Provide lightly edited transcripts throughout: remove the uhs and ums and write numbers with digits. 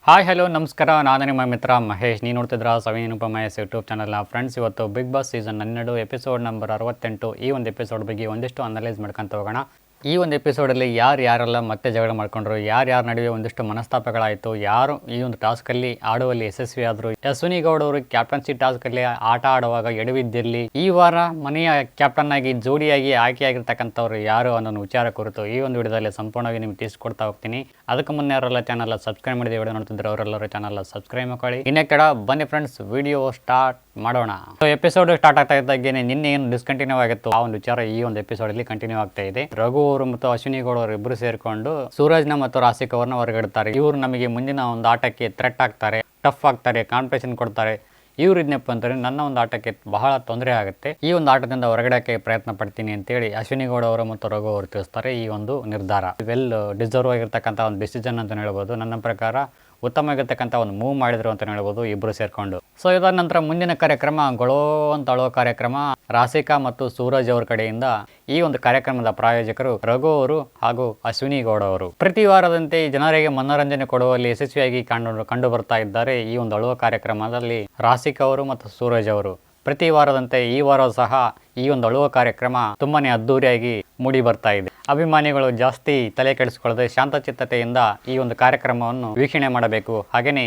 Hi hello ನಮಸ್ಕಾರ, ನಾನು ನಿಮ್ಮ ಮಿತ್ರ ಮಹೇಶ್. ನೀವು ನೋಡ್ತಿದ್ರ ಸವಿನೂಪ ಮಹೇಶ್ ಯೂಟ್ಯೂಬ್ ಚಾನಲ್ನ. ಫ್ರೆಂಡ್ಸ್, ಇವತ್ತು Bigg Boss season 12 episode number 68 ಈ ಒಂದು ಎಪಿಸೋಡ್ ಬಗ್ಗೆ ಒಂದಿಷ್ಟು ಅನಲೈಸ್ ಮಾಡ್ಕೊಂತ ಹೋಗೋಣ. ಈ ಒಂದು ಎಪಿಸೋಡಲ್ಲಿ ಯಾರೆಲ್ಲ ಮತ್ತೆ ಜಗಳ ಮಾಡ್ಕೊಂಡ್ರು, ಯಾರ್ಯಾರ ನಡುವೆ ಒಂದಿಷ್ಟು ಮನಸ್ತಾಪಗಳಾಯಿತು, ಯಾರು ಈ ಒಂದು ಟಾಸ್ಕಲ್ಲಿ ಆಡುವಲ್ಲಿ ಯಶಸ್ವಿ ಆದರು, ಅಶ್ವಿನಿ ಗೌಡ ಅವರು ಕ್ಯಾಪ್ಟನ್ಸಿ ಟಾಸ್ಕಲ್ಲಿ ಆಟ ಆಡುವಾಗ ಎಡವಿದ್ದಿರಲಿ, ಈ ವಾರ ಮನೆಯ ಕ್ಯಾಪ್ಟನ್ ಆಗಿ ಜೋಡಿಯಾಗಿ ಆಯ್ಕೆಯಾಗಿರ್ತಕ್ಕಂಥವ್ರು ಯಾರು ಅನ್ನೋ ವಿಚಾರ ಕುರಿತು ಈ ಒಂದು ವಿಡಿಯೋದಲ್ಲಿ ಸಂಪೂರ್ಣವಾಗಿ ನಿಮ್ಗೆ ತಿಳಿಸ್ಕೊಡ್ತಾ ಹೋಗ್ತೀನಿ. ಅದಕ್ಕೆ ಮುನ್ನೆ ಅವರೆಲ್ಲ ಚಾನಲ್ ಸಬ್ಸ್ಕ್ರೈಬ್ ಮಾಡಿದ ವಿಡಿಯೋ ನೋಡ್ತಿದ್ರೆ ಅವರೆಲ್ಲರೂ ಚಾನಲ್ ಸಬ್ಸ್ಕ್ರೈಬ್ ಮಾಡ್ಕೊಳ್ಳಿ. ಇನ್ನೇ ಕಡ ಬನ್ನಿ ಫ್ರೆಂಡ್ಸ್, ವಿಡಿಯೋ ಸ್ಟಾರ್ಟ್ ಮಾಡೋಣ. ಎಪಿಸೋಡ್ ಸ್ಟಾರ್ಟ್ ಆಗ್ತಾ ಇದ್ದಾಗೇನೆ ನಿನ್ನೆ ಏನು ಡಿಸ್ಕಂಟಿನ್ಯೂ ಆಗಿತ್ತು ಆ ಒಂದು ವಿಚಾರ ಈ ಒಂದು ಎಪಿಸೋಡ್ ಅಲ್ಲಿ ಕಂಟಿನ್ಯೂ ಆಗ್ತಾ ಇದೆ. ರಘು ಅವರು ಮತ್ತು ಅಶ್ವಿನಿ ಗೌಡ ಅವರು ಇಬ್ಬರು ಸೇರಿಕೊಂಡು ಸೂರಜ್ನ ಮತ್ತು ರಾಸಿಕ್ ಅವರನ್ನ ಹೊರಗಿಡ್ತಾರೆ. ಇವರು ನಮಗೆ ಮುಂದಿನ ಒಂದು ಆಟಕ್ಕೆ ಥ್ರೆಟ್ ಆಗ್ತಾರೆ, ಟಫ್ ಆಗ್ತಾರೆ, ಕಾಂಪಿಟೇಷನ್ ಕೊಡ್ತಾರೆ. ಇವ್ರು ಇದನ್ನಪ್ಪ ಅಂತಾರೆ ನನ್ನ ಒಂದು ಆಟಕ್ಕೆ ಬಹಳ ತೊಂದರೆ ಆಗುತ್ತೆ, ಈ ಒಂದು ಆಟದಿಂದ ಹೊರಗಡೆಕ್ಕೆ ಪ್ರಯತ್ನ ಪಡ್ತೀನಿ ಅಂತೇಳಿ ಅಶ್ವಿನಿ ಗೌಡ ಅವರು ಮತ್ತು ರಘು ಅವರು ತಿಳಿಸ್ತಾರೆ. ಈ ಒಂದು ನಿರ್ಧಾರ ವೆಲ್ ಡಿಸರ್ವ್ ಆಗಿರ್ತಕ್ಕಂಥ ಒಂದು ಡಿಸಿಷನ್ ಅಂತ ಹೇಳ್ಬೋದು. ನನ್ನ ಪ್ರಕಾರ ಉತ್ತಮವಾಗಿರ್ತಕ್ಕಂಥ ಒಂದು ಮೂವ್ ಮಾಡಿದ್ರು ಅಂತ ಹೇಳ್ಬೋದು ಇಬ್ಬರು ಸೇರ್ಕೊಂಡು. ಸೊ ಇದಾದ ನಂತರ ಮುಂದಿನ ಕಾರ್ಯಕ್ರಮ ಗೊಳೋ ಅಂತ ಅಳೋ ಕಾರ್ಯಕ್ರಮ. ರಾಸಿಕಾ ಮತ್ತು ಸೂರಜ್ ಅವರ ಕಡೆಯಿಂದ ಈ ಒಂದು ಕಾರ್ಯಕ್ರಮದ ಪ್ರಾಯೋಜಕರು ರಘು ಅವರು ಹಾಗೂ ಅಶ್ವಿನಿ ಗೌಡ ಅವರು. ಪ್ರತಿ ವಾರದಂತೆ ಜನರಿಗೆ ಮನೋರಂಜನೆ ಕೊಡುವಲ್ಲಿ ಯಶಸ್ವಿಯಾಗಿ ಕಂಡು ಬರ್ತಾ ಇದ್ದಾರೆ. ಈ ಒಂದು ಅಳುವ ಕಾರ್ಯಕ್ರಮದಲ್ಲಿ ರಾಸಿಕಾ ಅವರು ಮತ್ತು ಸೂರಜ್ ಅವರು ಪ್ರತಿ ವಾರದಂತೆ ಈ ವಾರ ಸಹ ಈ ಒಂದು ಅಳುವ ಕಾರ್ಯಕ್ರಮ ತುಂಬಾನೇ ಅದ್ದೂರಿಯಾಗಿ ಮೂಡಿ ಬರ್ತಾ ಇದೆ. ಅಭಿಮಾನಿಗಳು ಜಾಸ್ತಿ ತಲೆ ಕೆಡಿಸಿಕೊಳ್ಳದೆ ಶಾಂತಚಿತ್ತತೆಯಿಂದ ಈ ಒಂದು ಕಾರ್ಯಕ್ರಮವನ್ನು ವೀಕ್ಷಣೆ ಮಾಡಬೇಕು, ಹಾಗೆಯೇ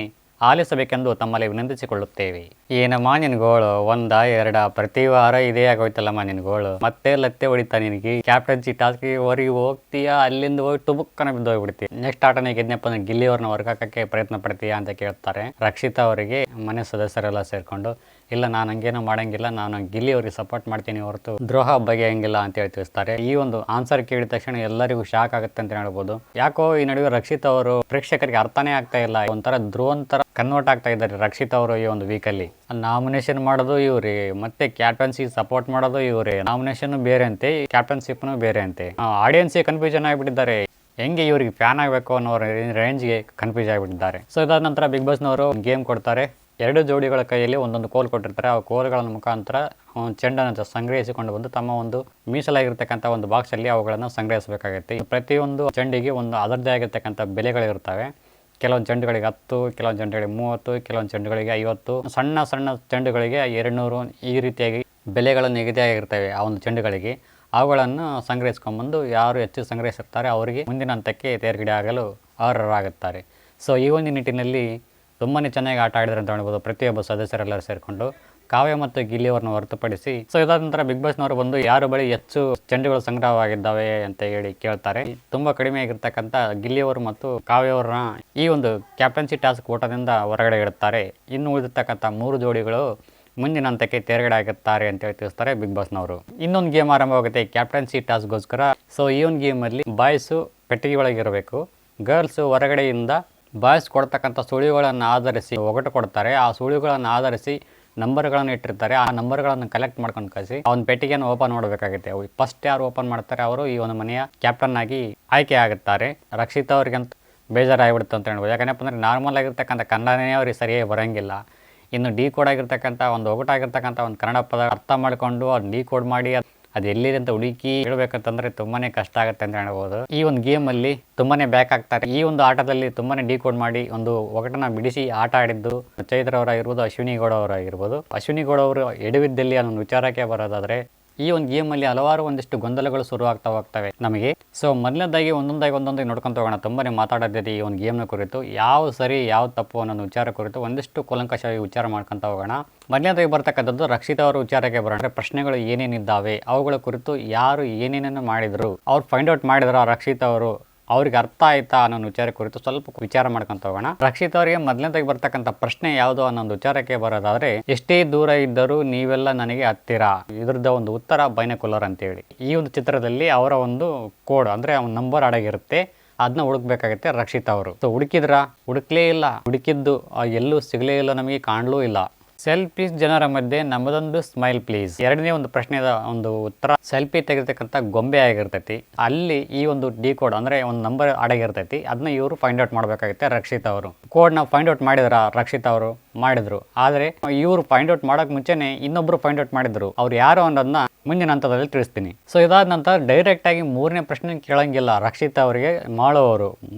ಆಲಿಸಬೇಕೆಂದು ತಮ್ಮಲ್ಲಿ ವಿನಂತಿಸಿಕೊಳ್ಳುತ್ತೇವೆ. ಏನಮ್ಮ ನಿನ್ಗೋಳು ಒಂದ ಎರಡ ಪ್ರತಿ ವಾರ ಇದೇ ಆಗೋಯ್ತಲ್ಲಮ್ಮ ನಿನ್ಗೋಳು, ಮತ್ತೆ ಲತ್ತೆ ಹೊಡಿತಾ ನಿನಗೆ ಕ್ಯಾಪ್ಟನ್ಸಿ ಟಾಸ್ಕ್ಗೆ ಹೊರಗೆ ಹೋಗ್ತೀಯಾ, ಅಲ್ಲಿಂದ ಹೋಗಿ ಟುಬುಕ್ಕನ ಬಿದ್ದು ಹೋಗ್ಬಿಡ್ತೀಯ. ನೆಕ್ಸ್ಟ್ ಆಟನ ಗೆದ್ನಪ್ಪ ಗಿಲ್ಲಿ ಅವ್ರನ್ನ ಹೊರಗಾಕಕ್ಕೆ ಪ್ರಯತ್ನ ಪಡ್ತೀಯಾ ಅಂತ ಕೇಳ್ತಾರೆ ರಕ್ಷಿತಾ ಅವರಿಗೆ. ಮನೆ ಸದಸ್ಯರೆಲ್ಲ ಸೇರ್ಕೊಂಡು ಇಲ್ಲ ನಾನು ಹಂಗೇನೋ ಮಾಡಂಗಿಲ್ಲ, ನಾನು ಗಿಲ್ಲಿ ಅವ್ರಿಗೆ ಸಪೋರ್ಟ್ ಮಾಡ್ತೀನಿ ಹೊರತು ದ್ರೋಹ ಬಗೆಯಂಗಿಲ್ಲ ಅಂತ ಹೇಳಿ ತಿಳಿಸ್ತಾರೆ. ಈ ಒಂದು ಆನ್ಸರ್ ಕೇಳಿದ ತಕ್ಷಣ ಎಲ್ಲರಿಗೂ ಶಾಕ್ ಆಗುತ್ತೆ ಅಂತ ಹೇಳ್ಬೋದು. ಯಾಕೋ ಈ ನಡುವೆ ರಕ್ಷಿತ್ ಅವರು ಪ್ರೇಕ್ಷಕರಿಗೆ ಅರ್ಥನೇ ಆಗ್ತಾ ಇಲ್ಲ, ಒಂಥರ ಧ್ರುವನ್ ತರ ಕನ್ವರ್ಟ್ ಆಗ್ತಾ ಇದ್ದಾರೆ ರಕ್ಷಿತ್ ಅವರು. ಈ ಒಂದು ವೀಕಲ್ಲಿ ನಾಮಿನೇಷನ್ ಮಾಡೋದು ಇವ್ರಿ, ಮತ್ತೆ ಕ್ಯಾಪ್ಟನ್ಸಿ ಸಪೋರ್ಟ್ ಮಾಡೋದು ಇವ್ರಿ. ನಾಮಿನೇಷನ್ ಬೇರೆ ಅಂತೆ, ಕ್ಯಾಪ್ಟನ್ಶಿಪ್ನು ಬೇರೆ ಅಂತೆ. ಆಡಿಯನ್ಸ್ಗೆ ಕನ್ಫ್ಯೂಷನ್ ಆಗಿಬಿಟ್ಟಿದ್ದಾರೆ, ಹೆಂಗೆ ಇವ್ರಿಗೆ ಫ್ಯಾನ್ ಆಗಬೇಕು ಅನ್ನೋ ರೇಂಜ್ಗೆ ಕನ್ಫ್ಯೂಸ್ ಆಗಿಬಿಟ್ಟಿದ್ದಾರೆ. ಸೊ ಇದಾದ ನಂತರ ಬಿಗ್ ಬಾಸ್ನವರು ಗೇಮ್ ಕೊಡ್ತಾರೆ. ಎರಡು ಜೋಡಿಗಳ ಕೈಯಲ್ಲಿ ಒಂದೊಂದು ಕೋಲ್ ಕೊಟ್ಟಿರ್ತಾರೆ. ಆ ಕೋಲ್ಗಳ ಮುಖಾಂತರ ಚೆಂಡನ್ನು ಸಂಗ್ರಹಿಸಿಕೊಂಡು ಬಂದು ತಮ್ಮ ಒಂದು ಮೀಸಲಾಗಿರ್ತಕ್ಕಂಥ ಒಂದು ಬಾಕ್ಸಲ್ಲಿ ಅವುಗಳನ್ನು ಸಂಗ್ರಹಿಸಬೇಕಾಗುತ್ತೆ. ಪ್ರತಿಯೊಂದು ಚೆಂಡಿಗೆ ಒಂದು ಅದರದ್ದೇ ಆಗಿರ್ತಕ್ಕಂಥ ಬೆಲೆಗಳಿರ್ತವೆ. ಕೆಲವೊಂದು ಚೆಂಡುಗಳಿಗೆ 10, ಕೆಲವೊಂದು ಚೆಂಡುಗಳಿಗೆ 30, ಕೆಲವೊಂದು ಚೆಂಡುಗಳಿಗೆ 50, ಸಣ್ಣ ಸಣ್ಣ ಚೆಂಡುಗಳಿಗೆ 200 ಈ ರೀತಿಯಾಗಿ ಬೆಲೆಗಳು ನಿಗದಿಯಾಗಿರ್ತವೆ ಆ ಒಂದು ಚೆಂಡುಗಳಿಗೆ. ಅವುಗಳನ್ನು ಸಂಗ್ರಹಿಸ್ಕೊಂಡ್ಬಂದು ಯಾರು ಹೆಚ್ಚು ಸಂಗ್ರಹಿಸಿರ್ತಾರೆ ಅವರಿಗೆ ಮುಂದಿನ ಹಂತಕ್ಕೆ ತೇರ್ಗಡೆ ಆಗಲು ಅರ್ಹರಾಗುತ್ತಾರೆ. ಸೊ ಈ ಒಂದು ನಿಟ್ಟಿನಲ್ಲಿ ತುಂಬಾ ಚೆನ್ನಾಗಿ ಆಟ ಆಡಿದ್ರು ಅಂತ ಹೇಳ್ಬೋದು ಪ್ರತಿಯೊಬ್ಬ ಸದಸ್ಯರೆಲ್ಲರೂ ಸೇರಿಕೊಂಡು, ಕಾವ್ಯ ಮತ್ತು ಗಿಲ್ಲಿಯವ್ರನ್ನ ಹೊರತುಪಡಿಸಿ. ಸೊ ಇದಾದ ನಂತರ ಬಿಗ್ ಬಾಸ್ನವರು ಬಂದು ಯಾರು ಬಳಿ ಹೆಚ್ಚು ಚೆಂಡುಗಳು ಸಂಗ್ರಹವಾಗಿದ್ದಾವೆ ಅಂತ ಹೇಳಿ ಕೇಳ್ತಾರೆ. ತುಂಬ ಕಡಿಮೆ ಆಗಿರ್ತಕ್ಕಂಥ ಗಿಲ್ಲಿಯವರು ಮತ್ತು ಕಾವ್ಯವ್ರನ್ನ ಈ ಒಂದು ಕ್ಯಾಪ್ಟನ್ಸಿ ಟಾಸ್ಕ್ ಓಟದಿಂದ ಹೊರಗಡೆ ಇಡುತ್ತಾರೆ. ಇನ್ನು ಉಳಿದಿರ್ತಕ್ಕಂಥ 3 ಜೋಡಿಗಳು ಮುಂದಿನ ಹಂತಕ್ಕೆ ತೇರ್ಗಡೆ ಆಗುತ್ತಾರೆ ಅಂತೇಳಿ ತಿಳಿಸ್ತಾರೆ ಬಿಗ್ ಬಾಸ್ನವರು. ಇನ್ನೊಂದು ಗೇಮ್ ಆರಂಭವಾಗುತ್ತೆ ಕ್ಯಾಪ್ಟನ್ಸಿ ಟಾಸ್ಕ್ಗೋಸ್ಕರ. ಸೊ ಈ ಒಂದು ಗೇಮಲ್ಲಿ ಬಾಯ್ಸು ಪೆಟ್ಟಿಗೆ ಒಳಗಿರಬೇಕು, ಗರ್ಲ್ಸು ಹೊರಗಡೆಯಿಂದ ಬಾಯ್ಸ್ ಕೊಡ್ತಕ್ಕಂಥ ಸುಳಿವುಗಳನ್ನು ಆಧರಿಸಿ ಒಗಟು ಕೊಡ್ತಾರೆ. ಆ ಸುಳಿವುಗಳನ್ನು ಆಧರಿಸಿ ನಂಬರ್ಗಳನ್ನು ಇಟ್ಟಿರ್ತಾರೆ. ಆ ನಂಬರ್ಗಳನ್ನು ಕಲೆಕ್ಟ್ ಮಾಡ್ಕೊಂಡು ಕಳಿಸಿ ಆ ಒಂದು ಪೆಟ್ಟಿಗೆಯನ್ನು ಓಪನ್ ಮಾಡಬೇಕಾಗುತ್ತೆ. ಫಸ್ಟ್ ಯಾರು ಓಪನ್ ಮಾಡ್ತಾರೆ ಅವರು ಈ ಒಂದು ಮನೆಯ ಕ್ಯಾಪ್ಟನ್ ಆಗಿ ಆಯ್ಕೆ ಆಗುತ್ತಾರೆ. ರಕ್ಷಿತಾ ಅವ್ರಿಗಂತ ಬೇಜಾರಾಗಿಬಿಡುತ್ತೆ ಅಂತ ಹೇಳ್ಬೋದು. ಯಾಕಂದರೆ ಅಂದರೆ ನಾರ್ಮಲ್ ಆಗಿರ್ತಕ್ಕಂಥ ಕನ್ನಡನೇ ಅವ್ರಿಗೆ ಸರಿಯಾಗಿ ಬರೋಂಗಿಲ್ಲ. ಇನ್ನು ಡಿ ಕೋಡ್ ಆಗಿರ್ತಕ್ಕಂಥ ಒಂದು ಒಗಟಾಗಿರ್ತಕ್ಕಂಥ ಒಂದು ಕನ್ನಡ ಪದ ಅರ್ಥ ಮಾಡಿಕೊಂಡು ಅದು ಡಿ ಕೋಡ್ ಮಾಡಿ ಅದು ಎಲ್ಲಿದೆ ಅಂತ ಹುಡುಕಿ ಹೇಳ್ಬೇಕಂತಂದ್ರೆ ತುಂಬಾನೇ ಕಷ್ಟ ಆಗುತ್ತೆ ಅಂತ ಹೇಳ್ಬೋದು. ಈ ಒಂದು ಗೇಮಲ್ಲಿ ತುಂಬಾನೇ ಬ್ಯಾಕ್ ಆಗ್ತಾರೆ. ಈ ಒಂದು ಆಟದಲ್ಲಿ ತುಂಬಾನೇ ಡಿಕೋಡ್ ಮಾಡಿ ಒಂದು ಒಗಟನ್ನ ಬಿಡಿಸಿ ಆಟ ಆಡಿದ್ದು ಚೈತ್ರ ಅವರಾಗಿರ್ಬೋದು, ಅಶ್ವಿನಿ ಗೌಡ ಅವರಾಗಿರ್ಬೋದು. ಅಶ್ವಿನಿ ಗೌಡ ಅವರು ಎಡವಿದ್ದಲ್ಲಿ ಅನ್ನೊಂದು ವಿಚಾರಕ್ಕೆ ಬರೋದಾದ್ರೆ ಈ ಒಂದು ಗೇಮಲ್ಲಿ ಹಲವಾರು ಒಂದಿಷ್ಟು ಗೊಂದಲಗಳು ಶುರು ಆಗ್ತಾ ಹೋಗ್ತವೆ ನಮಗೆ. ಸೊ ಮೊದಲನೇದಾಗಿ ಒಂದೊಂದಾಗಿ ನೋಡ್ಕೊಂತ ಹೋಗೋಣ. ತುಂಬಾನೇ ಮಾತಾಡೋದಿದೆ ಈ ಒಂದು ಗೇಮ್ನ ಕುರಿತು, ಯಾವ ಸರಿ ಯಾವ ತಪ್ಪು ಅನ್ನೋ ವಿಚಾರ ಕುರಿತು ಒಂದಿಷ್ಟು ಕೂಲಂಕಷವಾಗಿ ವಿಚಾರ ಮಾಡ್ಕೊಂತ ಹೋಗೋಣ. ಮೊದಲನೇದಾಗಿ ಬರ್ತಕ್ಕಂಥದ್ದು ರಕ್ಷಿತಾ ಅವರ ವಿಚಾರಕ್ಕೆ ಬರೋಣ. ಪ್ರಶ್ನೆಗಳು ಏನೇನಿದ್ದಾವೆ, ಅವುಗಳ ಕುರಿತು ಯಾರು ಏನೇನನ್ನು ಮಾಡಿದ್ರು, ಅವ್ರು ಫೈಂಡ್ ಔಟ್ ಮಾಡಿದ್ರ ರಕ್ಷಿತಾ ಅವರು, ಅವ್ರಿಗೆ ಅರ್ಥ ಆಯ್ತಾ ಅನ್ನೋ ವಿಚಾರ ಕುರಿತು ಸ್ವಲ್ಪ ವಿಚಾರ ಮಾಡ್ಕೊಂತ ಹೋಗೋಣ. ರಕ್ಷಿತ್ ಅವರಿಗೆ ಮೊದಲನೇದಾಗಿ ಬರ್ತಕ್ಕಂಥ ಪ್ರಶ್ನೆ ಯಾವುದು ಅನ್ನೋ ವಿಚಾರಕ್ಕೆ ಬರೋದಾದ್ರೆ, ಎಷ್ಟೇ ದೂರ ಇದ್ದರೂ ನೀವೆಲ್ಲ ನನಗೆ ಹತ್ತಿರ, ಇದ್ರದ್ದು ಒಂದು ಉತ್ತರ ಬೈನಕುಲರ್ ಅಂತೇಳಿ. ಈ ಒಂದು ಚಿತ್ರದಲ್ಲಿ ಅವರ ಒಂದು ಕೋಡ್ ಅಂದ್ರೆ ಒಂದು ನಂಬರ್ ಅಡಗಿರುತ್ತೆ, ಅದನ್ನ ಹುಡುಕ್ಬೇಕಾಗತ್ತೆ ರಕ್ಷಿತಾ ಅವರು. ಸೊ ಹುಡುಕ್ಲೇ ಇಲ್ಲ, ಹುಡುಕಿದ್ದು ಎಲ್ಲೂ ಸಿಗಲೇ ಇಲ್ಲ, ನಮಗೆ ಕಾಣಲೂ ಇಲ್ಲ. ಸೆಲ್ಫಿ ಜನರ ಮಧ್ಯೆ ನಮ್ಮದೊಂದು ಸ್ಮೈಲ್ ಪ್ಲೀಸ್. ಎರಡನೇ ಒಂದು ಪ್ರಶ್ನೆದ ಒಂದು ಉತ್ತರ ಸೆಲ್ಫಿ ತೆಗಿರ್ತಕ್ಕಂಥ ಗೊಂಬೆ ಆಗಿರ್ತೈತಿ. ಅಲ್ಲಿ ಈ ಒಂದು ಡಿ ಕೋಡ್ ಅಂದ್ರೆ ಒಂದು ನಂಬರ್ ಅಡಗಿರ್ತೈತಿ, ಅದನ್ನ ಇವರು ಫೈಂಡ್ ಔಟ್ ಮಾಡಬೇಕಾಗುತ್ತೆ ರಕ್ಷಿತಾ ಅವರು. ಕೋಡ್ನ ಫೈಂಡ್ ಔಟ್ ಮಾಡಿದ್ರ ರಕ್ಷಿತಾ ಅವರು ಮಾಡಿದ್ರು. ಆದರೆ ಇವರು ಫೈಂಡ್ ಔಟ್ ಮಾಡೋಕೆ ಮುಂಚೆನೆ ಇನ್ನೊಬ್ರು ಫೈಂಡ್ ಔಟ್ ಮಾಡಿದ್ರು. ಅವ್ರು ಯಾರು ಅನ್ನೋದನ್ನ ಮುಂದಿನ ಹಂತದಲ್ಲಿ ತಿಳಿಸ್ತೀನಿ. ಸೊ ಇದಾದ ನಂತರ ಡೈರೆಕ್ಟಾಗಿ 3ನೇ ಪ್ರಶ್ನೆ ಕೇಳೋಂಗಿಲ್ಲ ರಕ್ಷಿತಾ ಅವರಿಗೆ. ಮಾಡೋವರು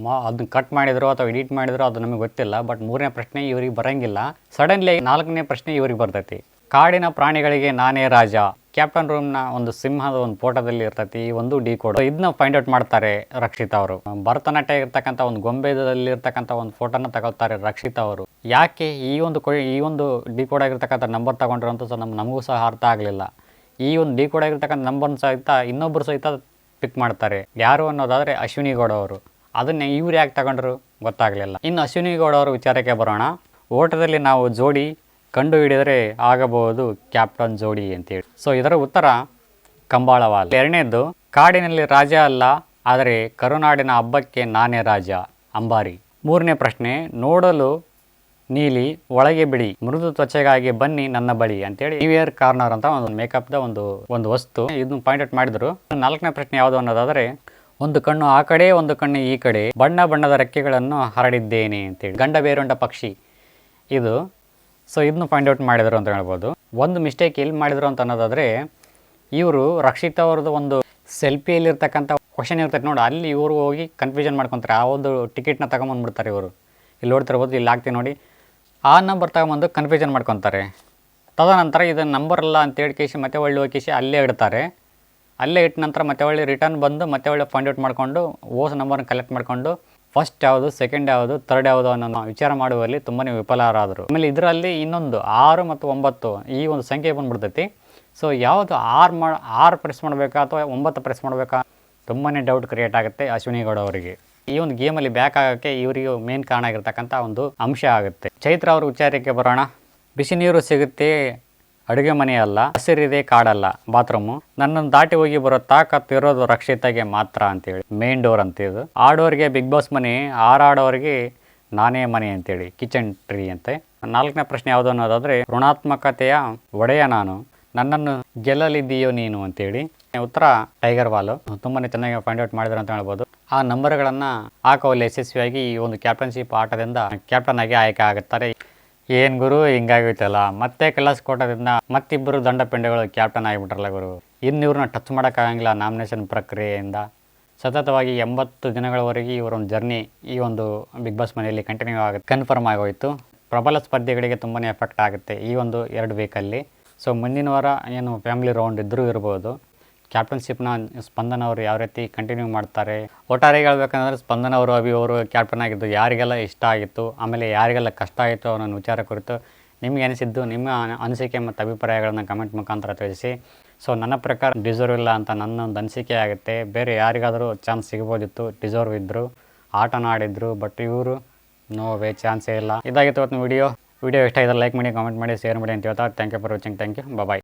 ಅದನ್ನ ಕಟ್ ಮಾಡಿದ್ರು ಅಥವಾ ಎಡಿಟ್ ಮಾಡಿದ್ರು ಅದು ನಮಗೆ ಗೊತ್ತಿಲ್ಲ. ಬಟ್ 3ನೇ ಪ್ರಶ್ನೆ ಇವ್ರಿಗೆ ಬರೋಂಗಿಲ್ಲ. ಸಡನ್ಲಿ 4ನೇ ಪ್ರಶ್ನೆ ಇವ್ರಿಗೆ ಬರ್ತೈತಿ. ಕಾಡಿನ ಪ್ರಾಣಿಗಳಿಗೆ ನಾನೇ ರಾಜ. ಕ್ಯಾಪ್ಟನ್ ರೂಮ್ನ ಒಂದು ಸಿಂಹದ ಒಂದು ಫೋಟೋದಲ್ಲಿ ಇರ್ತೈತಿ ಈ ಒಂದು ಡಿ ಕೋಡ್. ಇದನ್ನ ಫೈಂಡ್ ಔಟ್ ಮಾಡ್ತಾರೆ ರಕ್ಷಿತಾ ಅವರು. ಭರತನಾಟ್ಯ ಇರ್ತಕ್ಕಂಥ ಒಂದು ಗೊಂಬೆದಲ್ಲಿ ಇರ್ತಕ್ಕಂಥ ಒಂದು ಫೋಟೋನ ತಗೋತಾರೆ ರಕ್ಷಿತಾ ಅವರು. ಯಾಕೆ ಈ ಒಂದು ಡಿ ಕೋಡ್ ಆಗಿರ್ತಕ್ಕಂಥ ನಂಬರ್ ತಗೊಂಡ್ರು ಅಂತ ನಮಗೂ ಸಹ ಅರ್ಥ ಆಗಲಿಲ್ಲ. ಈ ಒಂದು ಡಿ ಕೋಡ್ ಆಗಿರ್ತಕ್ಕಂಥ ನಂಬರ್ನ ಸಹಿತ ಇನ್ನೊಬ್ಬರು ಸಹಿತ ಪಿಕ್ ಮಾಡ್ತಾರೆ. ಯಾರು ಅನ್ನೋದಾದರೆ ಅಶ್ವಿನಿ ಗೌಡ ಅವರು. ಅದನ್ನೇ ಇವ್ರು ಯಾಕೆ ತಗೊಂಡ್ರು ಗೊತ್ತಾಗಲಿಲ್ಲ. ಇನ್ನು ಅಶ್ವಿನಿ ಗೌಡ ಅವರ ವಿಚಾರಕ್ಕೆ ಬರೋಣ. ಓಟದಲ್ಲಿ ನಾವು ಜೋಡಿ ಕಂಡು ಹಿಡಿದರೆ ಆಗಬಹುದು ಕ್ಯಾಪ್ಟನ್ ಜೋಡಿ ಅಂತೇಳಿ. ಸೊ ಇದರ ಉತ್ತರ ಕಂಬಾಳವಾಲ್. 2ನೇದು ಕಾಡಿನಲ್ಲಿ ರಾಜ ಅಲ್ಲ ಆದರೆ ಕರುನಾಡಿನ ಹಬ್ಬಕ್ಕೆ ನಾನೇ ರಾಜ ಅಂಬಾರಿ. 3ನೇ ಪ್ರಶ್ನೆ ನೋಡಲು ನೀಲಿ ಒಳಗೆ ಬಿಡಿ ಮೃದು ತ್ವಚೆಗಾಗಿ ಬನ್ನಿ ನನ್ನ ಬಳಿ ಅಂತೇಳಿ ನ್ಯೂಯರ್ ಕಾರ್ನರ್ ಅಂತ ಒಂದು ಮೇಕಪ್ದ ಒಂದು ವಸ್ತು. ಇದನ್ನ ಪಾಯಿಂಟ್ ಔಟ್ ಮಾಡಿದ್ರು. 4ನೇ ಪ್ರಶ್ನೆ ಯಾವುದು ಅನ್ನೋದಾದರೆ ಒಂದು ಕಣ್ಣು ಆ ಕಡೆ ಒಂದು ಕಣ್ಣು ಈ ಕಡೆ ಬಣ್ಣ ಬಣ್ಣದ ರೆಕ್ಕೆಗಳನ್ನು ಹರಡಿದ್ದೇನೆ ಅಂತೇಳಿ ಗಂಡ ಬೇರುಂಡ ಪಕ್ಷಿ ಇದು. ಸೊ ಇದನ್ನು ಫೈಂಡ್ ಔಟ್ ಮಾಡಿದರು ಅಂತ ಹೇಳ್ಬೋದು. ಒಂದು ಮಿಸ್ಟೇಕ್ ಎಲ್ಲಿ ಮಾಡಿದ್ರು ಅಂತ ಅನ್ನೋದಾದರೆ ಇವರು ರಕ್ಷಿತಾ ಅವ್ರದ್ದು ಒಂದು ಸೆಲ್ಫಿಯಲ್ಲಿರ್ತಕ್ಕಂಥ ಕ್ವಶನ್ ಇರ್ತೈತೆ ನೋಡಿ, ಅಲ್ಲಿ ಇವರು ಹೋಗಿ ಕನ್ಫ್ಯೂಷನ್ ಮಾಡ್ಕೊತಾರೆ. ಆ ಒಂದು ಟಿಕೆಟ್ನ ತಗೊಂಬಂದ್ಬಿಡ್ತಾರೆ ಇವರು. ಇಲ್ಲಿ ನೋಡ್ತಿರ್ಬೋದು, ಇಲ್ಲಿ ಹಾಕ್ತೀವಿ ನೋಡಿ, ಆ ನಂಬರ್ ತಗೊಂಬಂದು ಕನ್ಫ್ಯೂಷನ್ ಮಾಡ್ಕೊತಾರೆ. ತದನಂತರ ಇದನ್ನು ನಂಬರ್ ಅಲ್ಲ ಅಂತೇಳಿ ಕೇಸಿ ಮತ್ತೆ ಒಳ್ಳೆ ಹೋಗಿಸಿ ಅಲ್ಲೇ ಇಡ್ತಾರೆ. ಅಲ್ಲೇ ಇಟ್ಟ ನಂತರ ಮತ್ತೆ ಒಳ್ಳೆ ರಿಟರ್ನ್ ಬಂದು ಮತ್ತೆ ಒಳ್ಳೆ ಫೈಂಡ್ ಔಟ್ ಮಾಡಿಕೊಂಡು ಓಸ್ ನಂಬರ್ನ ಕಲೆಕ್ಟ್ ಮಾಡಿಕೊಂಡು ಫಸ್ಟ್ ಯಾವುದು ಸೆಕೆಂಡ್ ಯಾವುದು ಥರ್ಡ್ ಯಾವುದು ಅನ್ನೋ ವಿಚಾರ ಮಾಡುವಲ್ಲಿ ತುಂಬಾ ವಿಫಲರಾದರು. ಆಮೇಲೆ ಇದರಲ್ಲಿ ಇನ್ನೊಂದು 6 ಮತ್ತು 9 ಈ ಒಂದು ಸಂಖ್ಯೆ ಬಂದ್ಬಿಡ್ತೈತಿ. ಸೊ ಯಾವುದು 6 ಪ್ರೆಸ್ ಮಾಡಬೇಕಾ ಅಥವಾ 9 ಪ್ರೆಸ್ ಮಾಡಬೇಕಾ ತುಂಬಾ ಡೌಟ್ ಕ್ರಿಯೇಟ್ ಆಗುತ್ತೆ ಅಶ್ವಿನಿ ಗೌಡ ಅವರಿಗೆ. ಈ ಒಂದು ಗೇಮಲ್ಲಿ ಬ್ಯಾಕ್ ಆಗೋಕ್ಕೆ ಇವರಿಗೆ ಮೇನ್ ಕಾರಣ ಆಗಿರ್ತಕ್ಕಂಥ ಒಂದು ಅಂಶ ಆಗುತ್ತೆ. ಚೈತ್ರ ಅವ್ರ ವಿಚಾರಕ್ಕೆ ಬರೋಣ. ಬಿಸಿ ನೀರು ಸಿಗುತ್ತೆ ಅಡುಗೆ ಮನೆ ಅಲ್ಲ, ಹಸಿರಿದೆ ಕಾಡಲ್ಲ ಬಾತ್ರೂಮು, ನನ್ನನ್ನು ದಾಟಿ ಹೋಗಿ ಬರೋ ತಾಕತ್ತು ಇರೋದು ರಕ್ಷಿತಾಗೆ ಮಾತ್ರ ಅಂತೇಳಿ ಮೇನ್ ಡೋರ್ ಅಂತ ಇದು. ಆಡೋರಿಗೆ ಬಿಗ್ ಬಾಸ್ ಮನೆ, ಆಡೋರಿಗೆ ನಾನೇ ಮನೆ ಅಂತೇಳಿ ಕಿಚನ್ ಟ್ರೀ ಅಂತೆ. 4ನೇ ಪ್ರಶ್ನೆ ಯಾವುದು ಅನ್ನೋದಾದರೆ ಋಣಾತ್ಮಕತೆಯ ಒಡೆಯ ನಾನು, ನನ್ನನ್ನು ಗೆಲ್ಲಲಿದ್ದೀಯೋ ನೀನು ಅಂತೇಳಿ ಉತ್ತರ ಟೈಗರ್ ವಾಲು. ತುಂಬಾ ಚೆನ್ನಾಗಿ ಫೈಂಡ್ ಔಟ್ ಮಾಡಿದ್ರು ಅಂತ ಹೇಳ್ಬೋದು. ಆ ನಂಬರ್ಗಳನ್ನು ಹಾಕುವಲ್ಲಿ ಯಶಸ್ವಿಯಾಗಿ ಈ ಒಂದು ಕ್ಯಾಪ್ಟನ್ಶಿಪ್ ಆಟದಿಂದ ಕ್ಯಾಪ್ಟನ್ ಆಗಿ ಆಯ್ಕೆ ಆಗುತ್ತಾರೆ. ಏನು ಗುರು ಹಿಂಗಾಗಿತ್ತಲ್ಲ, ಮತ್ತೆ ಕೆಲಸ ಕೋಟದಿಂದ ಮತ್ತಿಬ್ಬರು ದಂಡಪಿಂಡಗಳು ಕ್ಯಾಪ್ಟನ್ ಆಗಿಬಿಟ್ರಲ್ಲ ಗುರು. ಇನ್ನು ಇವ್ರನ್ನ ಟಚ್ ಮಾಡೋಕ್ಕಾಗಂಗಿಲ್ಲ. ನಾಮಿನೇಷನ್ ಪ್ರಕ್ರಿಯೆಯಿಂದ ಸತತವಾಗಿ 80 ದಿನಗಳವರೆಗೆ ಇವರೊಂದು ಜರ್ನಿ ಈ ಒಂದು ಬಿಗ್ ಬಾಸ್ ಮನೆಯಲ್ಲಿ ಕಂಟಿನ್ಯೂ ಆಗುತ್ತೆ, ಕನ್ಫರ್ಮ್ ಆಗೋಯಿತು. ಪ್ರಬಲ ಸ್ಪರ್ಧಿಗಳಿಗೆ ತುಂಬಾ ಎಫೆಕ್ಟ್ ಆಗುತ್ತೆ ಈ ಒಂದು 2 ವೀಕಲ್ಲಿ. ಸೊ ಮುಂದಿನ ವಾರ ಏನು ಫ್ಯಾಮಿಲಿ ರೌಂಡ್ ಇದ್ದರೂ ಇರ್ಬೋದು. ಕ್ಯಾಪ್ಟನ್ಶಿಪ್ನ ಸ್ಪಂದನ ಅವರು ಯಾವ ರೀತಿ ಕಂಟಿನ್ಯೂ ಮಾಡ್ತಾರೆ. ಒಟ್ಟಾರೆ ಹೇಳ್ಬೇಕಂದ್ರೆ ಸ್ಪಂದನ ಅವರು ಅಭಿ ಅವರು ಕ್ಯಾಪ್ಟನ್ ಆಗಿದ್ದು ಯಾರಿಗೆಲ್ಲ ಇಷ್ಟ ಆಗಿತ್ತು, ಆಮೇಲೆ ಯಾರಿಗೆಲ್ಲ ಕಷ್ಟ ಆಯಿತು ಅನ್ನೋ ವಿಚಾರ ಕುರಿತು ನಿಮಗೆ ಅನಿಸಿದ್ದು ನಿಮ್ಮ ಅನಿಸಿಕೆ ಮತ್ತು ಅಭಿಪ್ರಾಯಗಳನ್ನು ಕಮೆಂಟ್ ಮುಖಾಂತರ ತಿಳಿಸಿ. ಸೊ ನನ್ನ ಪ್ರಕಾರ ಡಿಸರ್ವ್ ಇಲ್ಲ ಅಂತ ನನ್ನೊಂದು ಅನಿಸಿಕೆ ಆಗುತ್ತೆ. ಬೇರೆ ಯಾರಿಗಾದರೂ ಚಾನ್ಸ್ ಸಿಗ್ಬೋದಿತ್ತು, ಡಿಸರ್ವ್ ಇದ್ದರು, ಆಟನ ಆಡಿದ್ರು. ಬಟ್ ಇವರು ನೋ ವೇ, ಚಾನ್ಸೇ ಇಲ್ಲ. ಇದಾಗಿತ್ತು ಇವತ್ತು ವಿಡಿಯೋ ಇಷ್ಟ ಇದ್ದರೆ ಲೈಕ್ ಮಾಡಿ, ಕಾಮೆಂಟ್ ಮಾಡಿ, ಶೇರ್ ಮಾಡಿ ಅಂತ ಹೇಳ್ತಾ thank you for watching. Thank you, bye.